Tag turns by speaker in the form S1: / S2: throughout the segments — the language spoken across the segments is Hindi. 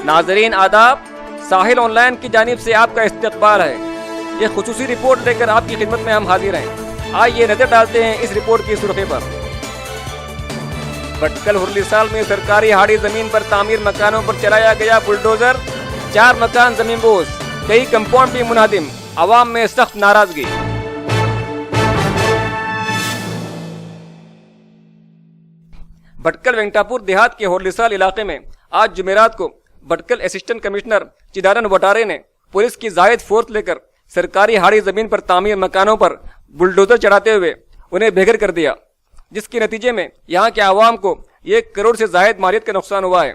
S1: नाजरीन आदाब, साहिल ऑनलाइन की जानिब से आपका इस्तकबाल है। ये खुसूसी रिपोर्ट लेकर आपकी खिदमत में हम हाजिर हैं। आइए नजर डालते हैं इस रिपोर्ट की सुर्खी पर। भटकल हुर्लिसाल में सरकारी हाड़ी जमीन पर तामीर मकानों पर चलाया गया बुलडोजर, 4 मकान जमीनबोज, कई कंपाउंड भी मुनहदिम, आवाम में सख्त नाराजगी। भटकल वेंकटापुर देहात के हुर्लिसाल इलाके में आज जुमेरात को भटकल असिस्टेंट कमिश्नर चिदानंद वटारे ने पुलिस की जायद फोर्स लेकर सरकारी हाड़ी जमीन पर तामीर मकानों पर बुलडोजर चढ़ाते हुए उन्हें बेघर कर दिया, जिसके नतीजे में यहाँ के आवाम को 1 करोड़ से जायद मालियत का नुकसान हुआ है।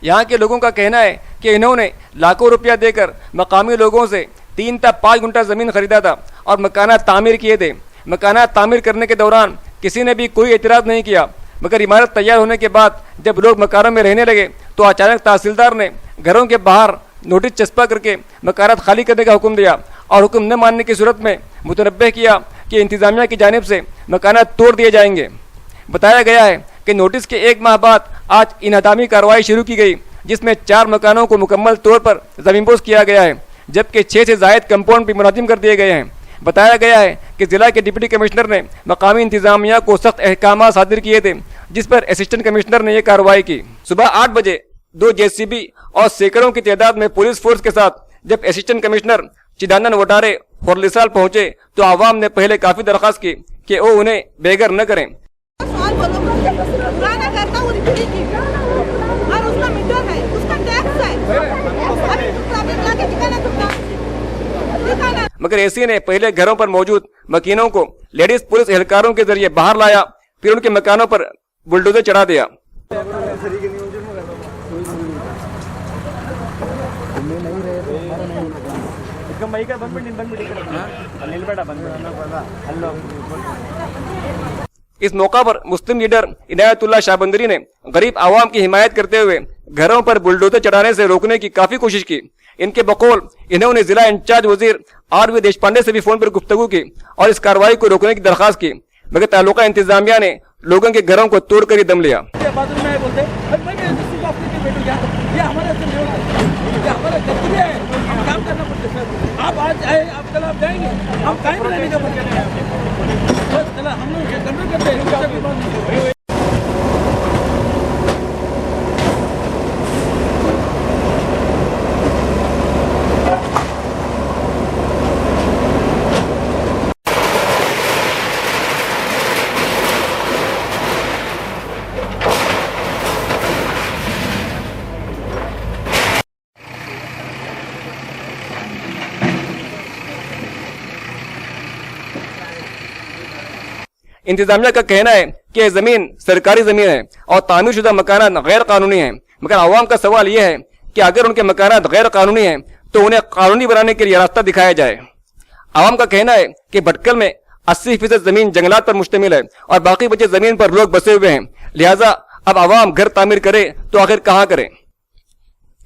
S1: यहाँ के लोगों का कहना है कि इन्होंने लाखों रुपया देकर मकामी लोगों से 3 था 5 गुंठा जमीन खरीदा था और मकानात तामीर किए थे। मकानात तामीर करने के दौरान किसी ने भी कोई एतराज़ नहीं किया, मगर इमारत तैयार होने के बाद जब लोग मकानों में रहने लगे तो अचानक तहसीलदार ने घरों के बाहर नोटिस चस्पा करके मकानात खाली करने का हुक्म दिया और हुक्म न मानने की सूरत में मुतनब्बे किया कि इंतजामिया की जानिब से मकानात तोड़ दिए जाएंगे। बताया गया है कि नोटिस के 1 माह बाद आज इनहदामी कार्रवाई शुरू की गई, जिसमें 4 मकानों को मुकम्मल तौर पर जमीनपोश किया गया है, जबकि 6 से जायद कंपाउंड भी मुनहदिम कर दिए गए हैं। बताया गया है कि जिला के डिप्टी कमिश्नर ने मकामी इंतजामिया को सख्त अहकाम सादिर किए थे, जिस पर असिस्टेंट कमिश्नर ने यह कार्रवाई की। सुबह 8 बजे 2 जेसीबी और सैकड़ों की तादाद में पुलिस फोर्स के साथ जब असिस्टेंट कमिश्नर चिदानंद वटारे हुर्लिसाल पहुंचे तो आवाम ने पहले काफी दरख्वास्त की कि वो उन्हें बेघर न करें। मगर एसी ने पहले घरों पर मौजूद मकीनों को लेडीज पुलिस एहलकारों के जरिए बाहर लाया, फिर उनके मकानों पर बुलडोजर चढ़ा दिया। इस मौका पर मुस्लिम लीडर इनायतुल्लाह शाहबंदरी ने गरीब आवाम की हिमायत करते हुए घरों पर बुलडोजर चढ़ाने से रोकने की काफी कोशिश की। इनके बकौल इन्होंने जिला इंचार्ज वजीर आर वी देशपांडे से भी फोन पर गुफ्तगू की और इस कार्रवाई को रोकने की दरखास्त की, मगर तालुका इंतजामिया ने लोगों के घरों को तोड़कर ही दम लिया। आप आज आए, आप कल आप जाएंगे, हम कायम रहने का बस चला, हम लोग कंट्रोल करते हैं। इंतजामिया का कहना है कि जमीन सरकारी जमीन है और तामीरशुदा मकानात गैर कानूनी है, मगर आवाम का सवाल यह है कि अगर उनके मकानात गैर कानूनी हैं तो उन्हें कानूनी बनाने के लिए रास्ता दिखाया जाए। आवाम का कहना है कि भटकल में 80% जमीन जंगलात पर मुश्तमिल है और बाकी बचे जमीन पर लोग बसे हुए हैं, लिहाजा अब आवाम घर तामीर करे तो आखिर कहाँ करे।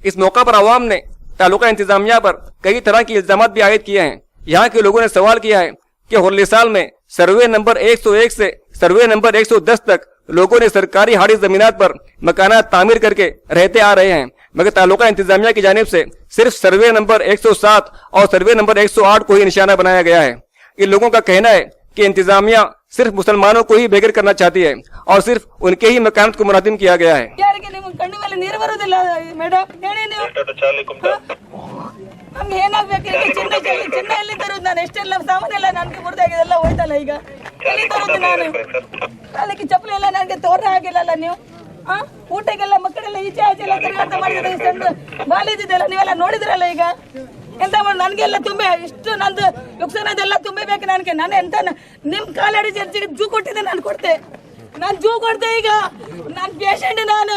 S1: इस मौका पर आवाम ने तालुका इंतजामिया पर कई तरह के इल्जाम भी आयद किए हैं। यहाँ के लोगों ने सवाल किया है कि हुर्लिसाल में सर्वे नंबर 101 से सर्वे नंबर 110 तक लोगों ने सरकारी हाड़ी जमीनात पर मकानात तामीर करके रहते आ रहे हैं, मगर तालुका इंतजामिया की जानिब से सिर्फ सर्वे नंबर 107 और सर्वे नंबर 108 को ही निशाना बनाया गया है। इन लोगों का कहना है कि इंतजामिया सिर्फ मुसलमानों को ही बेघर करना चाहती है और सिर्फ उनके ही मकानात को मुनहदिम किया गया है।
S2: ನಮ್ಗೆ ಏನಾಗಬೇಕು ಈಗ ಚಿನ್ನ ಎಲ್ಲಿ ತರೋದು? ನಾನು ಎಷ್ಟೆಲ್ಲ ಸಾಮಾನೆಲ್ಲ ನನಗೆ ಮುರಿದಾಗಿದೆಲ್ಲ ಹೋಯ್ತಲ್ಲ, ಈಗ ಎಲ್ಲಿ ತರೋದು ನಾನು? ಕಾಲಕ್ಕೆ ಚಪ್ಪಲಿ ಎಲ್ಲ ನನಗೆ ತೋರ ಆಗಿಲ್ಲಲ್ಲ ನೀವು. ಊಟಕ್ಕೆಲ್ಲ ಮಕ್ಕಳೆಲ್ಲ ಈಚೆ ಆಚೆ ಎಲ್ಲ ತಿರುಗಾಟ ಮಾಡಿದ್ರೆ ಸಣ್ಣ ಬಾಲಿದಿದೆಲ್ಲ ನೀವೆಲ್ಲ ನೋಡಿದ್ರಲ್ಲ. ಈಗ ಎಂತ ಮಾಡಿ ನನಗೆಲ್ಲ ತುಂಬೆ ಇಷ್ಟು ನಂದು ನುಕ್ಸಾನದೆಲ್ಲ ತುಂಬಬೇಕು ನನಗೆ. ನಾನು ಎಂತ ನಿಮ್ ಕಾಲಡಿ ಚರ್ಚಿಗೆ ಜೂ ಕೊಟ್ಟಿದ್ದೆ, ನಾನು ಕೊಡ್ತೆ, ನಾನು ಜೂ ಕೊಡ್ತೆ. ಈಗ ನಾನು ಪೇಷಂಟ್, ನಾನು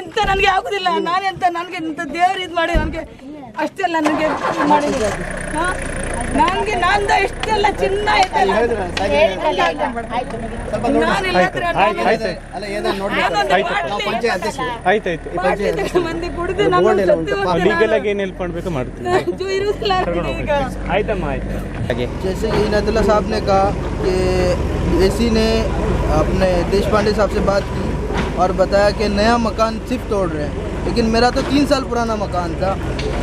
S2: ಎಂತ ನನಗೆ ಆಗುದಿಲ್ಲ. ನಾನೆಂತ ನನಗೆ ದೇವ್ರು ಇದು ಮಾಡಿ ನನಗೆ ಅಷ್ಟೆಲ್ಲ ನನಗೆ ಮಾಡಿದ್ರು. ನನಗೆ ನಂದ ಎಷ್ಟೆಲ್ಲ ಚಿನ್ನ ಐತಲ್ಲ ಮಂದಿ ಕುಡಿದು
S3: ಲೀಗಲ್ ಆಗಿ ಏನು ಹೆಲ್ಪ್ ಮಾಡಬೇಕು ಮಾಡ್ತೀನಿ ಆಯ್ತಮ್ಮ ಆಯ್ತು
S4: जैसे कि इनायतुल्लाह साहब ने कहा कि एसी ने अपने देशपांडे साहब से बात की और बताया कि नया मकान सिर्फ तोड़ रहे हैं, लेकिन मेरा तो 3 साल पुराना मकान था।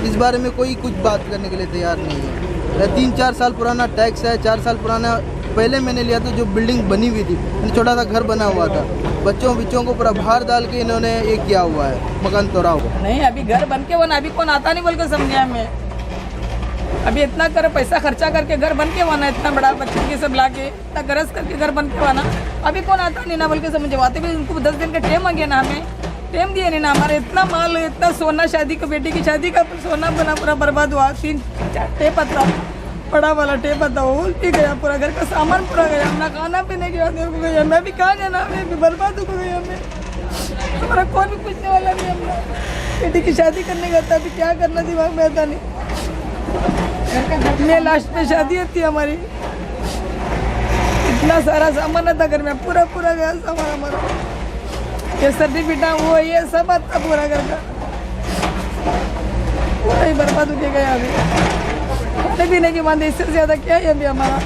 S4: इस बारे में कोई कुछ बात करने के लिए तैयार नहीं है। मेरा 3-4 साल पुराना टैक्स है, 4 साल पुराना पहले मैंने लिया था जो बिल्डिंग बनी हुई थी, छोटा सा घर बना हुआ था, बच्चों को पूरा बाहर डाल के इन्होंने ये किया हुआ है, मकान तोड़ा हुआ।
S2: नहीं अभी घर बन के बना, अभी कौन आता नहीं बोल के समझा मैं। अभी इतना कर पैसा खर्चा करके घर बन के बना, इतना बड़ा बच्चों के सब लाके इतना गरज करके घर बन के बना, अभी कौन आता नहीं ना बोल के समझवाते भी। उनको 10 दिन का टाइम आ गया ना, हमें टाइम दिया नहीं ना। हमारे इतना माल, इतना सोना, शादी का बेटी की शादी का सोना बना पूरा बर्बाद हुआ। 3-4 टेप था, बड़ा वाला टेप था, वो भी गया, पूरा घर का सामान पूरा गया, ना खाना पीने की बात हो गया। मैं भी कहाँ जाना, हमें भी बर्बाद हो गई। हमें हमारा कौन भी पूछने वाला नहीं। हम बेटी की शादी करने का था, अभी क्या करना दिमाग में आता नहीं। मैं लास्ट में शादी थी हमारी, इतना सारा सामान था घर में, पूरा गया सामान हमारा। ये सर्टिफिकेट वो ये सब था पूरा घर का, पूरा ही बर्बाद हो गया। अभी खाने पीने की बात, इससे ज़्यादा क्या है। अभी हमारा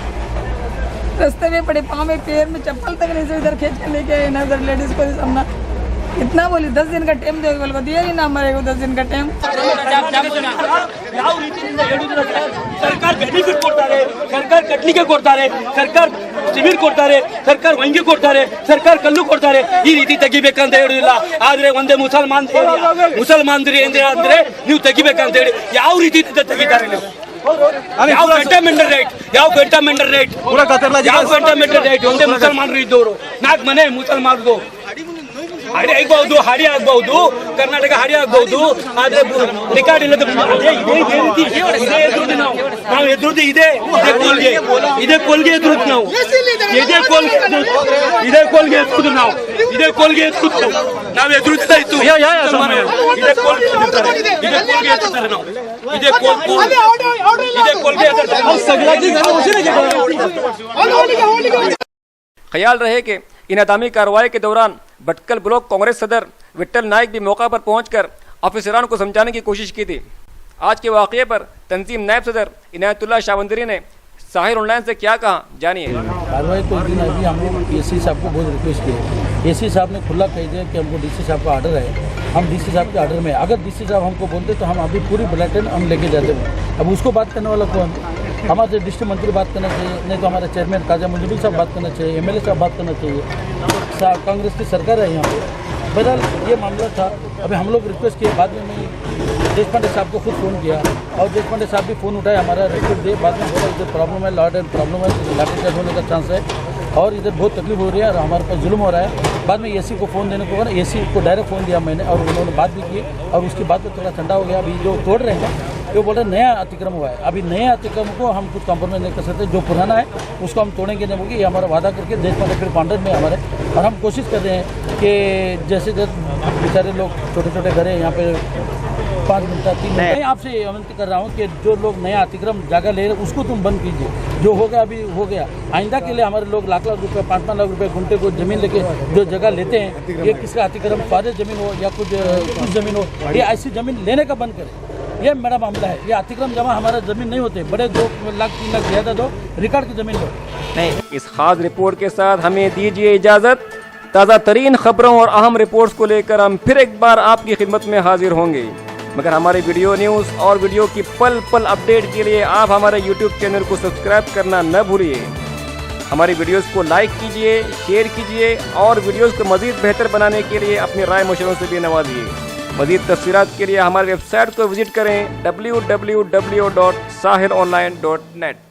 S2: रास्ते में पड़े, पाँव में पैर में चप्पल तक नहीं से इधर खींच के लेके आए ना। इधर लेडीज़ को सामना इतना बोली 10 दिन का टाइम दे, बोल को दिया नहीं ना हमारे को 10 दिन का टाइम।
S5: ಸರ್ಕಾರ ಬೆನಿಫಿಟ್ ಕೊಡ್ತಾರೆ, ಸರ್ಕಾರ ಕಟ್ಲಿಕ್ಕೆ ಕೊಡ್ತಾರೆ, ಸರ್ಕಾರ ಸಿವಿಲ್ ಕೊಡ್ತಾರೆ, ಸರ್ಕಾರ ವಂಗಿ ಕೊಡ್ತಾರೆ, ಸರ್ಕಾರ ಕಲ್ಲು ಕೊಡ್ತಾರೆ. ಈ ರೀತಿ ತೆಗಿಬೇಕಂತ ಹೇಳುದಿಲ್ಲ. ಆದ್ರೆ ಒಂದೇ ಮುಸಲ್ಮಾನರು ಅಂದ್ರೆ ನೀವು ತೆಗಿಬೇಕಂತ ಹೇಳಿ ಯಾವ ರೀತಿ ತೆಗಿತಾರೆ ನೀವು? ಯಾವ ಫಂಡಮೆಂಟಲ್ ರೈಟ್ ಒಂದೇ ಮುಸಲ್ಮಾನರು ಇದ್ದವರು 4 ಮನೆ ಮುಸಲ್ಮಾನರು ಹಾಡಿ ಆಗ್ಬಹುದು, ಕರ್ನಾಟಕ ಹಾಡಿ ಆಗ್ಬಹುದು, ಆದ್ರೆ ರೆಕಾರ್ಡ್ ಇಲ್ಲದ ನಾವು ಎದುರುದು ಇದೇ ಕೋಲ್ಗೆ ಎದುರುದು ನಾವು ಇದೇ ಕೋಲ್ಗೆ ಎದುರುದು ನಾವು ಎದುರುತ್ತಾ ಇತ್ತು.
S1: ख्याल रहे कि इन अदामी कार्रवाई के दौरान भटकल ब्लॉक कांग्रेस सदर विट्ठल नाइक भी मौका पर पहुंचकर अफसरान को समझाने की कोशिश की थी। आज के वाक़ये पर तंजीम नायब सदर इनायतुल्लाह शावंदरी ने साहिल ऑनलाइन से क्या कहा, जानिए।
S6: कार्रवाई तो दिन अभी हम लोग एसी साहब को बहुत रिक्वेस्ट किए। एसी साहब ने खुला कह दिया कि हमको डीसी साहब का ऑर्डर है, हम डीसी साहब के ऑर्डर में, अगर डीसी साहब हमको बोलते तो हम अभी पूरी बुलेटिन हम लेके जाते हैं। अब उसको बात करने वाला कौन? हमारे डिस्ट्रिक्ट मंत्री बात करना चाहिए, नहीं तो हमारे चेयरमैन काजा मुंजबिल साहब बात करना चाहिए, एमएलए साहब बात करना चाहिए। कांग्रेस की सरकार है यहाँ पे। बहरहाल ये मामला था। अभी हम लोग रिक्वेस्ट किए, बाद में मैं देशपांडे साहब को खुद फ़ोन किया और देशपांडे साहब भी फ़ोन उठाए, हमारा रिपोर्ट दे। बाद में बोला इधर प्रॉब्लम है, लॉर्ड एंड प्रॉब्लम है, लाठीचार्ज होने का चांस है और इधर बहुत तकलीफ हो रही है और हमारे पास जुल्म हो रहा है। बाद में एसी को फ़ोन देने को बोला, एसी को डायरेक्ट फ़ोन दिया मैंने और उन्होंने बात भी की और उसके बाद में थोड़ा ठंडा हो गया। अभी जो तोड़ रहे हैं वो बोल रहे नया अतिक्रम हुआ है, अभी नए अतिक्रम को हम कुछ कॉम्प्रोमाइज़ नहीं कर सकते, जो पुराना है उसको हम तोड़ेंगे नहीं होगी, ये हमारा वादा करके देशपांडे फिर पांडर में हमारे। और हम कोशिश कर रहे हैं कि जैसे बेचारे लोग छोटे घर हैं यहाँ पे 5 मिनट 3 मिनट, मैं आपसे विनती कर रहा हूँ कि जो लोग नया अतिक्रम जगह ले रहे हैं उसको तुम बंद कीजिए। जो हो गया अभी हो गया, आइंदा के लिए हमारे लोग लाख रुपए 5-5 लाख रुपए घंटे को जमीन लेके जो जगह लेते हैं, ये किसका अतिक्रम, फादर जमीन हो या कुछ जमीन हो, ये ऐसी जमीन लेने का बंद करें। ये मेरा मामला है। ये अतिक्रम जमा हमारा जमीन नहीं होते, बड़े 2 लाख 3 लाख ज़्यादा दो रिकॉर्ड की जमीन लो।
S1: इस खास रिपोर्ट के साथ हमें दीजिए इजाज़त। ताज़ा तरीन खबरों और अहम रिपोर्ट्स को लेकर हम फिर एक बार आपकी खिदमत में हाजिर होंगे, मगर हमारे वीडियो न्यूज़ और वीडियो की पल पल अपडेट के लिए आप हमारे यूट्यूब चैनल को सब्सक्राइब करना न भूलिए। हमारी वीडियोस को लाइक कीजिए, शेयर कीजिए और वीडियोस को मज़ीद बेहतर बनाने के लिए अपनी राय मशवरों से भी नवाजिए। मज़ीद तफसीलात के लिए हमारी वेबसाइट को विज़िट करें www.sahilonline.net।